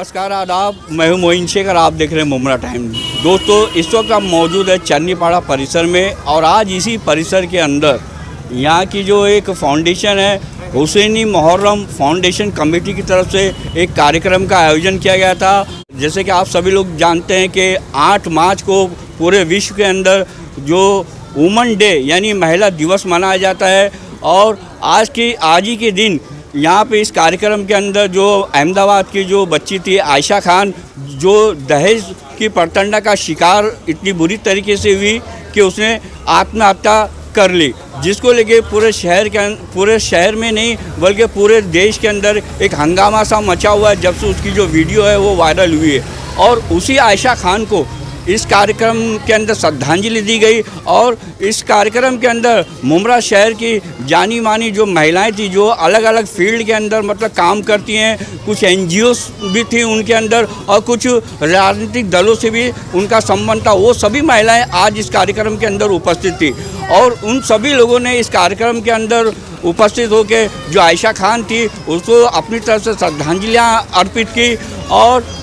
नमस्कार आदाब, मैं हूं मोइन शेखर। आप देख रहे हैं मुमरा टाइम। दोस्तों, इस वक्त आप मौजूद है चन्नीपाड़ा परिसर में और आज इसी परिसर के अंदर यहाँ की जो एक फाउंडेशन है हुसैनी मुहर्रम फाउंडेशन कमेटी की तरफ से एक कार्यक्रम का आयोजन किया गया था। जैसे कि आप सभी लोग जानते हैं कि 8 मार्च को पूरे विश्व के अंदर जो वुमन डे यानी महिला दिवस मनाया जाता है और आज ही के दिन यहाँ पे इस कार्यक्रम के अंदर जो अहमदाबाद की जो बच्ची थी आयशा खान, जो दहेज की प्रताड़ना का शिकार इतनी बुरी तरीके से हुई कि उसने आत्महत्या कर ली, जिसको लेके पूरे शहर में नहीं बल्कि पूरे देश के अंदर एक हंगामा सा मचा हुआ है जब से उसकी जो वीडियो है वो वायरल हुई है। और उसी आयशा खान को इस कार्यक्रम के अंदर श्रद्धांजलि दी गई और इस कार्यक्रम के अंदर मुमरा शहर की जानी मानी जो महिलाएं थी, जो अलग अलग फील्ड के अंदर मतलब काम करती हैं, कुछ NGOs भी थी उनके अंदर और कुछ राजनीतिक दलों से भी उनका संबंध था, वो सभी महिलाएं आज इस कार्यक्रम के अंदर उपस्थित थी। और उन सभी लोगों ने इस कार्यक्रम के अंदर उपस्थित होकर जो आयशा खान थी उसको अपनी तरफ से श्रद्धांजलियाँ अर्पित की। और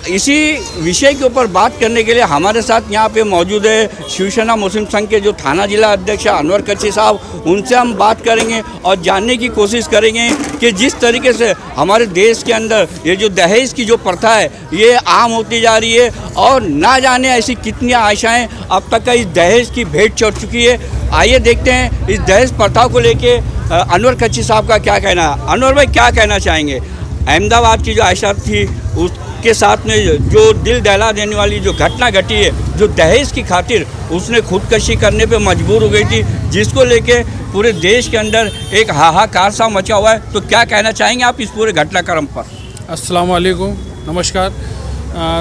इसी विषय के ऊपर बात करने के लिए हमारे साथ यहाँ पे मौजूद है शिवसेना मुस्लिम संघ के जो थाना जिला अध्यक्ष अनवर कच्ची साहब, उनसे हम बात करेंगे और जानने की कोशिश करेंगे कि जिस तरीके से हमारे देश के अंदर ये जो दहेज की जो प्रथा है ये आम होती जा रही है और ना जाने ऐसी कितनी आयशाएँ अब तक का इस दहेज की भेंट चढ़ चुकी है। आइए देखते हैं इस दहेज प्रथा को लेके अनवर कच्ची साहब का क्या कहना है। अनवर भाई, क्या कहना चाहेंगे? अहमदाबाद की जो आयशा थी उसके साथ में जो दिल दहला देने वाली जो घटना घटी है, जो दहेज की खातिर उसने खुदकशी करने पे मजबूर हो गई थी, जिसको लेके पूरे देश के अंदर एक हाहाकार सा मचा हुआ है, तो क्या कहना चाहेंगे आप इस पूरे घटनाक्रम पर? अस्सलाम वालेकुम, नमस्कार।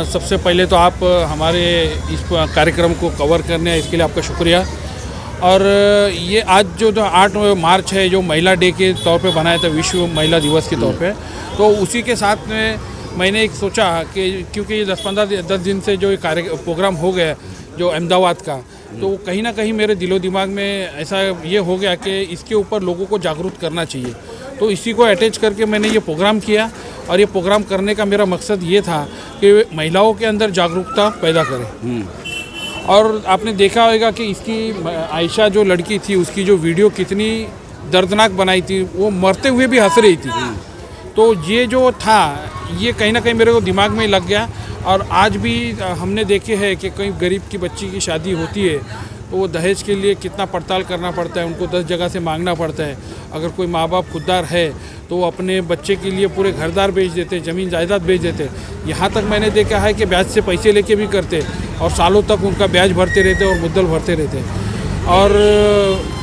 सबसे पहले तो आप हमारे इस कार्यक्रम को कवर करने इसके लिए आपका शुक्रिया। और ये आज जो 8 मार्च है जो महिला डे के तौर पे बनाया था, विश्व महिला दिवस के तौर पे, तो उसी के साथ में मैंने एक सोचा कि क्योंकि ये 10 दिन से जो प्रोग्राम हो गया जो अहमदाबाद का, तो कहीं ना कहीं मेरे दिलो दिमाग में ऐसा ये हो गया कि इसके ऊपर लोगों को जागरूक करना चाहिए। तो इसी को अटैच करके मैंने ये प्रोग्राम किया और ये प्रोग्राम करने का मेरा मकसद ये था कि महिलाओं के अंदर जागरूकता पैदा करें। और आपने देखा होगा कि इसकी आयशा जो लड़की थी उसकी जो वीडियो कितनी दर्दनाक बनाई थी, वो मरते हुए भी हंस रही थी। तो ये जो था ये कहीं ना कहीं मेरे को दिमाग में लग गया। और आज भी हमने देखे हैं कि कहीं गरीब की बच्ची की शादी होती है तो वो दहेज के लिए कितना पड़ताल करना पड़ता है, उनको 10 जगह से मांगना पड़ता है। अगर कोई माँ बाप खुददार है तो वो अपने बच्चे के लिए पूरे घरदार बेच देते, ज़मीन जायदाद बेच देते। यहाँ तक मैंने देखा है कि ब्याज से पैसे लेके भी करते और सालों तक उनका ब्याज भरते रहते और मुद्दल भरते रहते। और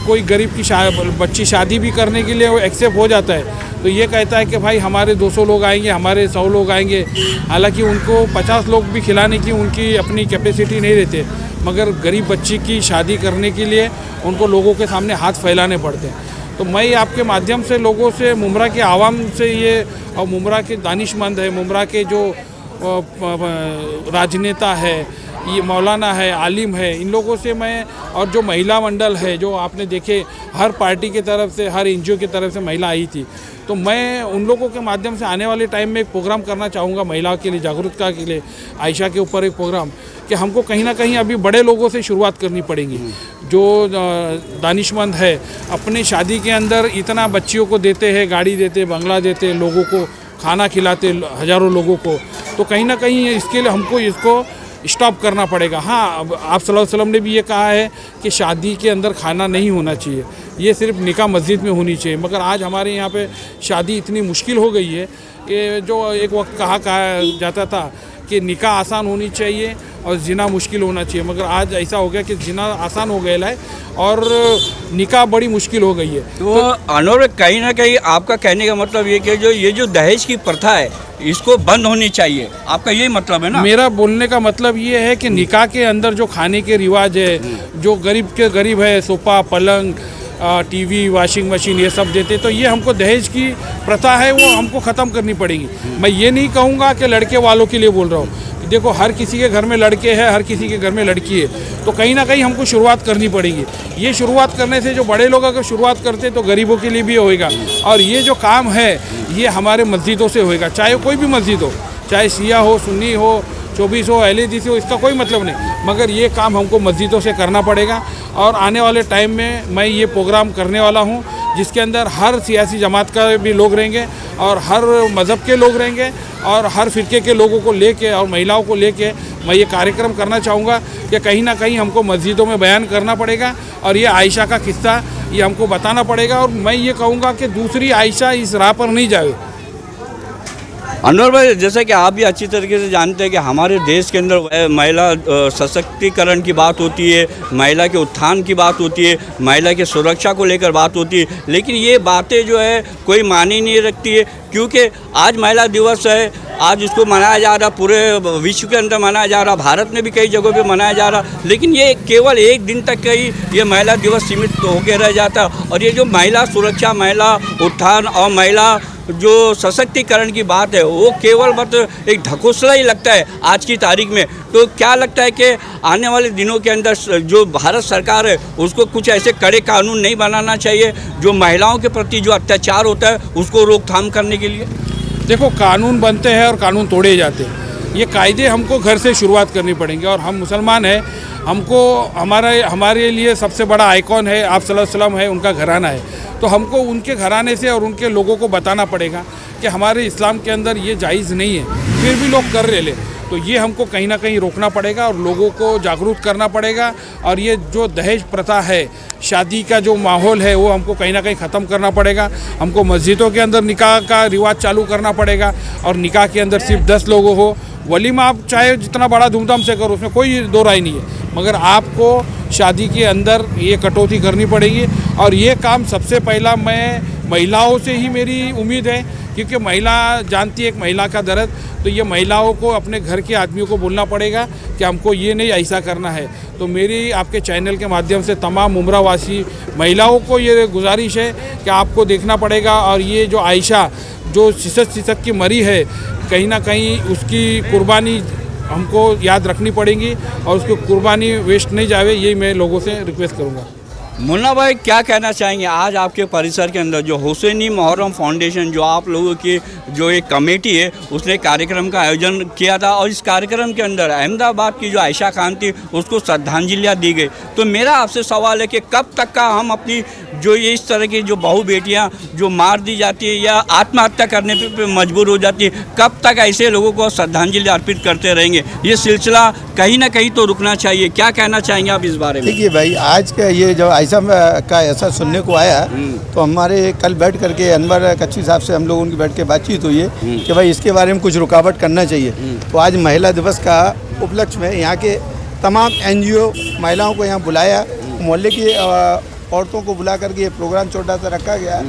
कोई गरीब की बच्ची शादी भी करने के लिए वो एक्सेप्ट हो जाता है तो ये कहता है कि भाई हमारे 200 लोग आएंगे, हमारे 100 लोग आएंगे। हालांकि उनको 50 लोग भी खिलाने की उनकी अपनी कैपेसिटी नहीं रहती, मगर गरीब बच्ची की शादी करने के लिए उनको लोगों के सामने हाथ फैलाने पड़ते हैं। तो मैं आपके माध्यम से लोगों से, मुमरा के आवाम से ये, और मुमरा के दानिशमंद है, मुमरा के जो राजनेता है, ये मौलाना है, आलिम है, इन लोगों से मैं, और जो महिला मंडल है जो आपने देखे हर पार्टी की तरफ से, हर NGO की तरफ से महिला आई थी, तो मैं उन लोगों के माध्यम से आने वाले टाइम में एक प्रोग्राम करना चाहूँगा महिलाओं के लिए, जागरूकता के लिए, आयशा के ऊपर एक प्रोग्राम, कि हमको कहीं ना कहीं अभी बड़े लोगों से शुरुआत करनी पड़ेगी। जो दानिशमंद है अपने शादी के अंदर इतना बच्चियों को देते हैं, गाड़ी देते, बंगला देते, लोगों को खाना खिलाते हज़ारों लोगों को, तो कहीं ना कहीं इसके लिए हमको इसको स्टॉप करना पड़ेगा। हाँ, अब आप सल्लल्लाहु अलैहि वसल्लम ने भी ये कहा है कि शादी के अंदर खाना नहीं होना चाहिए, ये सिर्फ निकाह मस्जिद में होनी चाहिए। मगर आज हमारे यहाँ पे शादी इतनी मुश्किल हो गई है कि जो एक वक्त कहा जाता था कि निकाह आसान होनी चाहिए और जिना मुश्किल होना चाहिए, मगर आज ऐसा हो गया कि जिना आसान हो गया है और निकाह बड़ी मुश्किल हो गई है। तो अनवर, कहीं ना कहीं आपका कहने का मतलब ये कि ये जो दहेज की प्रथा है इसको बंद होनी चाहिए, आपका यही मतलब है ना? मेरा बोलने का मतलब ये है कि निकाह के अंदर जो खाने के रिवाज है, जो गरीब के गरीब है, सोफा, पलंग, टीवी, वॉशिंग मशीन, ये सब देते, तो ये हमको दहेज की प्रथा है वो हमको ख़त्म करनी पड़ेगी। मैं ये नहीं कहूँगा कि लड़के वालों के लिए बोल रहा हूँ, देखो हर किसी के घर में लड़के हैं, हर किसी के घर में लड़की है, तो कहीं ना कहीं हमको शुरुआत करनी पड़ेगी। ये शुरुआत करने से जो बड़े लोग अगर शुरुआत करते तो गरीबों के लिए भी होएगा। और ये जो काम है ये हमारे मस्जिदों से होएगा, चाहे कोई भी मस्जिद हो, चाहे शिया हो, सुन्नी हो, 24 हो, LADC हो, इसका कोई मतलब नहीं, मगर ये काम हमको मस्जिदों से करना पड़ेगा। और आने वाले टाइम में मैं ये प्रोग्राम करने वाला हूँ जिसके अंदर हर सियासी जमात का भी लोग रहेंगे और हर मज़हब के लोग रहेंगे और हर फ़िरके के लोगों को लेके और महिलाओं को लेके मैं ये कार्यक्रम करना चाहूँगा कि कहीं ना कहीं हमको मस्जिदों में बयान करना पड़ेगा और ये आयशा का किस्सा ये हमको बताना पड़ेगा। और मैं ये कहूँगा कि दूसरी आयशा इस राह पर नहीं जाए। अनवर भाई, जैसे कि आप भी अच्छी तरीके से जानते हैं कि हमारे देश के अंदर महिला सशक्तिकरण की बात होती है, महिला के उत्थान की बात होती है, महिला की सुरक्षा को लेकर बात होती है, लेकिन ये बातें जो है कोई मानी नहीं रखती है, क्योंकि आज महिला दिवस है, आज इसको मनाया जा रहा, पूरे विश्व के अंदर मनाया जा रहा, भारत में भी कई जगहों पे मनाया जा रहा, लेकिन ये केवल एक दिन तक का ही ये महिला दिवस सीमित होकर रह जाता। और ये जो महिला सुरक्षा, महिला उत्थान और महिला जो सशक्तिकरण की बात है वो केवल बस एक ढकोसला ही लगता है आज की तारीख में। तो क्या लगता है कि आने वाले दिनों के अंदर जो भारत सरकार है उसको कुछ ऐसे कड़े कानून नहीं बनाना चाहिए जो महिलाओं के प्रति जो अत्याचार होता है उसको रोकथाम करने के लिए? देखो, कानून बनते हैं और कानून तोड़े जाते हैं। ये कायदे हमको घर से शुरुआत करनी पड़ेंगे। और हम मुसलमान हैं, हमको हमारे लिए सबसे बड़ा आइकॉन है आप सल्लल्लाहु अलैहि वसल्लम है, उनका घराना है। तो हमको उनके घराने से और उनके लोगों को बताना पड़ेगा कि हमारे इस्लाम के अंदर ये जायज़ नहीं है, फिर भी लोग कर रहे ले। तो ये हमको कहीं ना कहीं रोकना पड़ेगा और लोगों को जागरूक करना पड़ेगा। और ये जो दहेज प्रथा है, शादी का जो माहौल है, वो हमको कहीं ना कहीं ख़त्म करना पड़ेगा। हमको मस्जिदों के अंदर निकाह का रिवाज चालू करना पड़ेगा और निकाह के अंदर सिर्फ 10 लोग हो। वलीमा आप चाहे जितना बड़ा धूमधाम से करो, उसमें कोई दो राय नहीं है, मगर आपको शादी के अंदर ये कटौती करनी पड़ेगी। और ये काम सबसे पहला मैं महिलाओं से ही मेरी उम्मीद है, क्योंकि महिला जानती है एक महिला का दर्द। तो ये महिलाओं को, अपने घर के आदमियों को बोलना पड़ेगा कि हमको ये नहीं ऐसा करना है। तो मेरी आपके चैनल के माध्यम से तमाम उम्रावासी महिलाओं को ये गुजारिश है कि आपको देखना पड़ेगा। और ये जो आयशा जो सिसक की मरी है, कहीं ना कहीं उसकी कुर्बानी हमको याद रखनी पड़ेगी और उसकी कुर्बानी वेस्ट नहीं जावे, यही मैं लोगों से रिक्वेस्ट करूँगा। मुन्ना भाई, क्या कहना चाहेंगे आज आपके परिसर के अंदर जो हुसैनी मुहर्रम फाउंडेशन, जो आप लोगों की जो एक कमेटी है, उसने कार्यक्रम का आयोजन किया था और इस कार्यक्रम के अंदर अहमदाबाद की जो आयशा खान थी उसको श्रद्धांजलियाँ दी गई। तो मेरा आपसे सवाल है कि कब तक का हम अपनी जो ये इस तरह की जो बहू बेटियाँ जो मार दी जाती है या आत्महत्या करने पे मजबूर हो जाती है, कब तक ऐसे लोगों को श्रद्धांजलि अर्पित करते रहेंगे? ये सिलसिला कहीं ना कहीं तो रुकना चाहिए। क्या कहना चाहेंगे आप इस बारे में? देखिए भाई, आज का ये जब आयशा का ऐसा सुनने को आया तो हमारे कल बैठ करके अनवर कच्ची साहब से हम लोगों की बैठ के बातचीत हुई है कि भाई इसके बारे में कुछ रुकावट करना चाहिए। तो आज महिला दिवस का उपलक्ष्य में यहाँ के तमाम NGO महिलाओं को यहाँ बुलाया, मोहल्ले की औरतों को बुला करके ये प्रोग्राम छोटा सा रखा गया।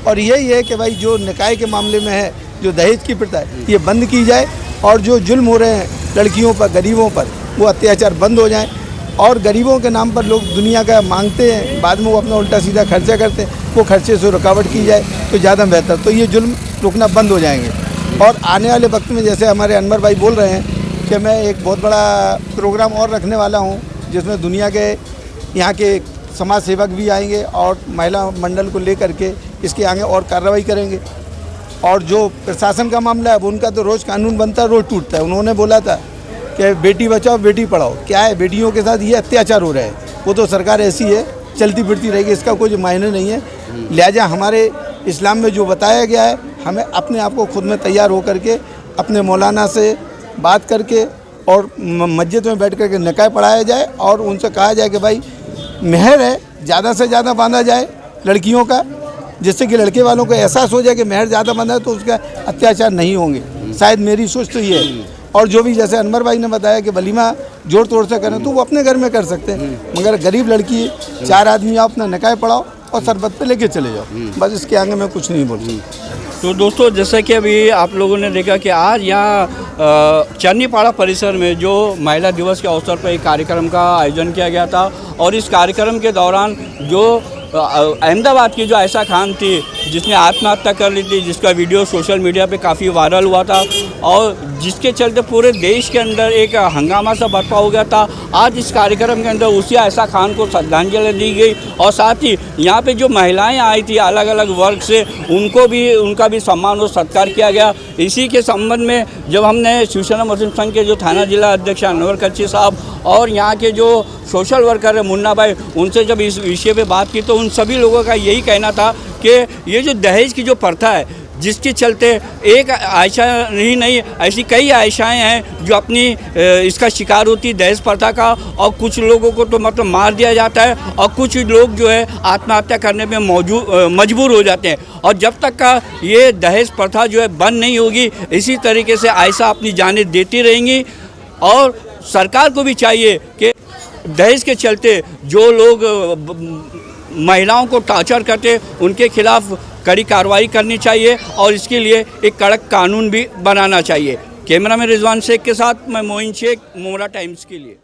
और यही है कि भाई जो निकाय के मामले में है, जो दहेज की प्रथा है, ये बंद की जाए और जो जुल्म हो रहे हैं लड़कियों पर, गरीबों पर, वो अत्याचार बंद हो जाएं। और गरीबों के नाम पर लोग दुनिया का मांगते हैं, बाद में वो अपना उल्टा सीधा खर्चा करते हैं, वो खर्चे से रुकावट की जाए तो ज़्यादा बेहतर। तो ये जुल्म रुकना बंद हो जाएंगे। और आने वाले वक्त में जैसे हमारे अनवर भाई बोल रहे हैं कि मैं एक बहुत बड़ा प्रोग्राम और रखने वाला हूँ जिसमें दुनिया के यहाँ के समाज सेवक भी आएंगे और महिला मंडल को लेकर के इसके आगे और कार्रवाई करेंगे। और जो प्रशासन का मामला है, वो उनका तो रोज़ कानून बनता है, रोज़ टूटता है। उन्होंने बोला था कि बेटी बचाओ बेटी पढ़ाओ। क्या है, बेटियों के साथ ये अत्याचार हो रहा है, वो तो सरकार ऐसी है चलती फिरती रहेगी, इसका कोई मायने नहीं है। लिहाजा हमारे इस्लाम में जो बताया गया है, हमें अपने आप को खुद में तैयार हो करके अपने मौलाना से बात करके और मस्जिद में बैठ करके निकाह पढ़ाया जाए और उनसे कहा जाए कि भाई मेहर है, ज़्यादा से ज़्यादा बांधा जाए लड़कियों का, जिससे कि लड़के वालों को एहसास हो जाए कि मेहर ज़्यादा बांधा है तो उसका अत्याचार नहीं होंगे। शायद मेरी सोच तो ये है। और जो भी जैसे अनवर भाई ने बताया कि वलीमा जोड़ तोड़ से करें तो वो अपने घर में कर सकते हैं, मगर गरीब लड़की 4 आदमी आप अपना निकाह पढ़ाओ और शरबत पे लेके चले जाओ, बस इसके आगे मैं कुछ नहीं बोल सकता। तो दोस्तों, जैसे कि अभी आप लोगों ने देखा कि आज यहाँ चन्नीपाड़ा परिसर में जो महिला दिवस के अवसर पर एक कार्यक्रम का आयोजन किया गया था और इस कार्यक्रम के दौरान जो अहमदाबाद की जो आयशा खान थी जिसने आत्महत्या कर ली थी, जिसका वीडियो सोशल मीडिया पे काफ़ी वायरल हुआ था और जिसके चलते पूरे देश के अंदर एक हंगामा सा बर्पा हो गया था। आज इस कार्यक्रम के अंदर उसी आयशा खान को श्रद्धांजलि दी गई और साथ ही यहाँ पे जो महिलाएं आई थी अलग अलग वर्ग से, उनका भी सम्मान और सत्कार किया गया। इसी के संबंध में जब हमने शिवसेना मुस्लिम संघ के जो थाना जिला अध्यक्ष अनवर कच्ची साहब और यहाँ के जो सोशल वर्कर है मुन्ना भाई, उनसे जब इस विषय पे बात की तो उन सभी लोगों का यही कहना था कि ये जो दहेज की जो प्रथा है, जिसके चलते एक आयशा ही नहीं, ऐसी कई आयशाएं हैं जो अपनी इसका शिकार होती दहेज प्रथा का, और कुछ लोगों को तो मतलब मार दिया जाता है और कुछ लोग जो है आत्महत्या करने में मजबूर हो जाते हैं। और जब तक का ये दहेज प्रथा जो है बंद नहीं होगी, इसी तरीके से आयशा अपनी जानें देती रहेंगी। और सरकार को भी चाहिए कि दहेज के चलते जो लोग महिलाओं को टॉर्चर करते उनके खिलाफ कड़ी कार्रवाई करनी चाहिए और इसके लिए एक कड़क कानून भी बनाना चाहिए। कैमरा में रिजवान शेख के साथ मैं मोइन शेख, मुमरा टाइम्स के लिए।